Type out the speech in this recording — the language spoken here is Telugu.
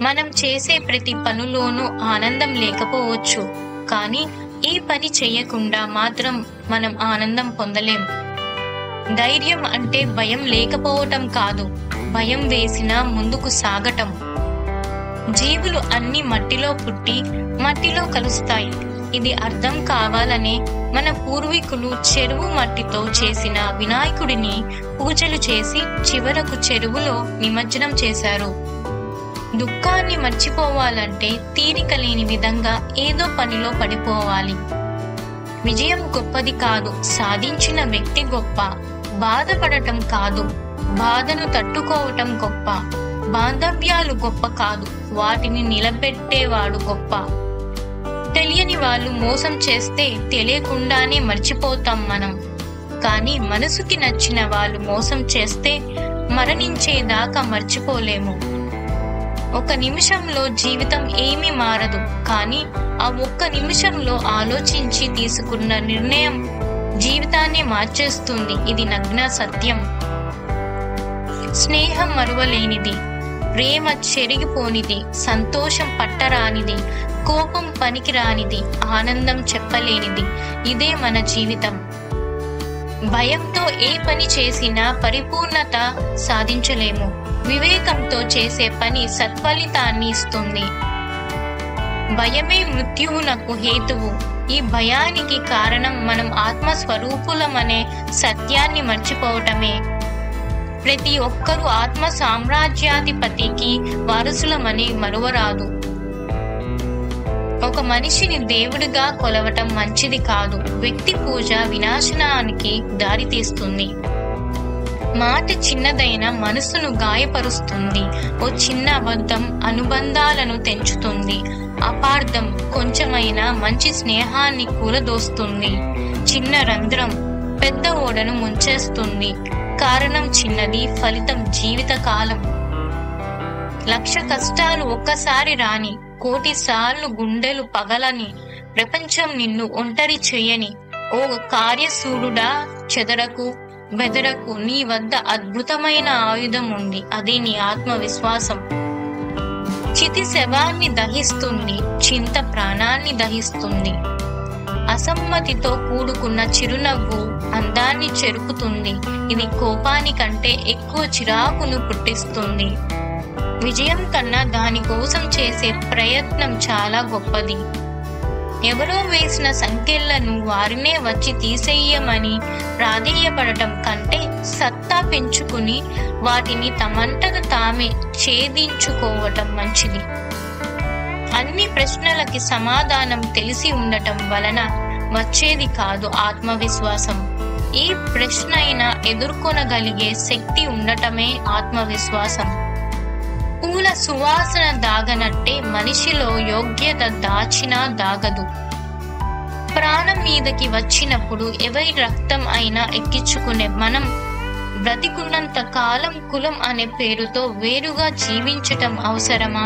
మనం చేసే ప్రతి పనిలోనూ ఆనందం లేకపోవచ్చు, కానీ ఈ పని చేయకుండా మాత్రం మనం ఆనందం పొందలేం. ధైర్యం అంటే భయం లేకపోవటం కాదు, భయం వేసినా ముందుకు సాగటం. జీవులు అన్ని మట్టిలో పుట్టి మట్టిలో కలుస్తాయి. ఇది అర్థం కావాలనే మన పూర్వీకులు చెరువు మట్టితో చేసిన వినాయకుడిని పూజలు చేసి చివరకు చెరువులో నిమజ్జనం చేశారు. దుఃఖాన్ని మర్చిపోవాలంటే తీరిక లేని విధంగా ఏదో పనిలో పడిపోవాలి. విజయం గొప్పది కాదు, సాధించిన వ్యక్తి గొప్ప. బాధపడటం కాదు, బాధను తట్టుకోవటం గొప్ప. బాంధవ్యాలు గొప్ప కాదు, వాటిని నిలబెట్టేవాడు గొప్ప. తెలియని వాళ్ళు మోసం చేస్తే తెలియకుండానే మర్చిపోతాం మనం, కానీ మనసుకి నచ్చిన వాళ్ళు మోసం చేస్తే మరణించేదాకా మర్చిపోలేము. ఒక నిమిషంలో జీవితం ఏమీ మారదు, కానీ ఆ ఒక్క నిమిషంలో ఆలోచించి తీసుకున్న నిర్ణయం జీవితాన్ని మార్చేస్తుంది. ఇది నగ్న సత్యం. స్నేహం మరువలేనిది, ప్రేమ చెరిగిపోనిది, సంతోషం పట్టరానిది, కోపం పనికిరానిది, ఆనందం చెప్పలేనిది. ఇదే మన జీవితం. భయంతో ఏ పని చేసినా పరిపూర్ణత సాధించలేము. వివేకంతో చేసే పని సత్ఫలితాన్ని ఇస్తుంది. భయమే మృత్యువునకు హేతువు. ఈ భయానికి కారణం మనం ఆత్మస్వరూపులమనే సత్యాన్ని మర్చిపోవటమే. ప్రతి ఒక్కరూ ఆత్మ సామ్రాజ్యాధిపతికి వారసులమని మరువరాదు. ఒక మనిషిని దేవుడిగా కొలవటం మంచిది కాదు. వ్యక్తి పూజ వినాశనానికి దారితీస్తుంది. మాట చిన్నదైన మనసును గాయపరుస్తుంది. ఓ చిన్న అబద్ధం అనుబంధాలను తెంచుతుంది. అపార్థం కొంచెమైనా మంచి స్నేహాన్ని కూలదోస్తుంది. చిన్న రంధ్రం పెద్ద ఓడను ముంచేస్తుంది. కారణం చిన్నది, ఫలితం జీవితకాలం. 1,00,000 కష్టాలు ఒక్కసారి రాని, 1,00,000 సార్లు గుండెలు పగలని, ప్రపంచం నిన్ను ఒంటరి చెయ్యని. ఓ కార్యశూరుడా, చెదరకు బెదరకు. నీ వద్ద అద్భుతమైన ఆయుధం ఉంది, అదే నీ ఆత్మవిశ్వాసం. చితి శవాన్ని దహిస్తుంది, చింత ప్రాణాన్ని దహిస్తుంది. అసమ్మతితో కూడుకున్న చిరునవ్వు అందాన్ని చెరుపుతుంది. ఇది కోపానికంటే ఎక్కువ చిరాకును పుట్టిస్తుంది. విజయం కన్నా దానికోసం చేసే ప్రయత్నం చాలా గొప్పది. ఎవరో వేసిన సంకెళ్లను వారినే వచ్చి తీసేయమని ప్రాధేయపడటం కంటే సత్తా పెంచుకుని వాటిని తమంతట తామే ఛేదించుకోవటం మంచిది. అన్ని ప్రశ్నలకి సమాధానం తెలిసి ఉండటం వలన వచ్చేది కాదు ఆత్మవిశ్వాసం. ఏ ప్రశ్న అయినా ఎదుర్కొనగలిగే శక్తి ఉండటమే ఆత్మవిశ్వాసం. పూల సువాసన దాగనట్టే మనిషిలో యోగ్యత దాచినా దాగదు. ప్రాణం మీదకి వచ్చినప్పుడు ఎవరి రక్తం అయినా ఎక్కించుకునే మనం బ్రతికున్నంత కాలం కులం అనే పేరుతో వేరుగా జీవించటం అవసరమా?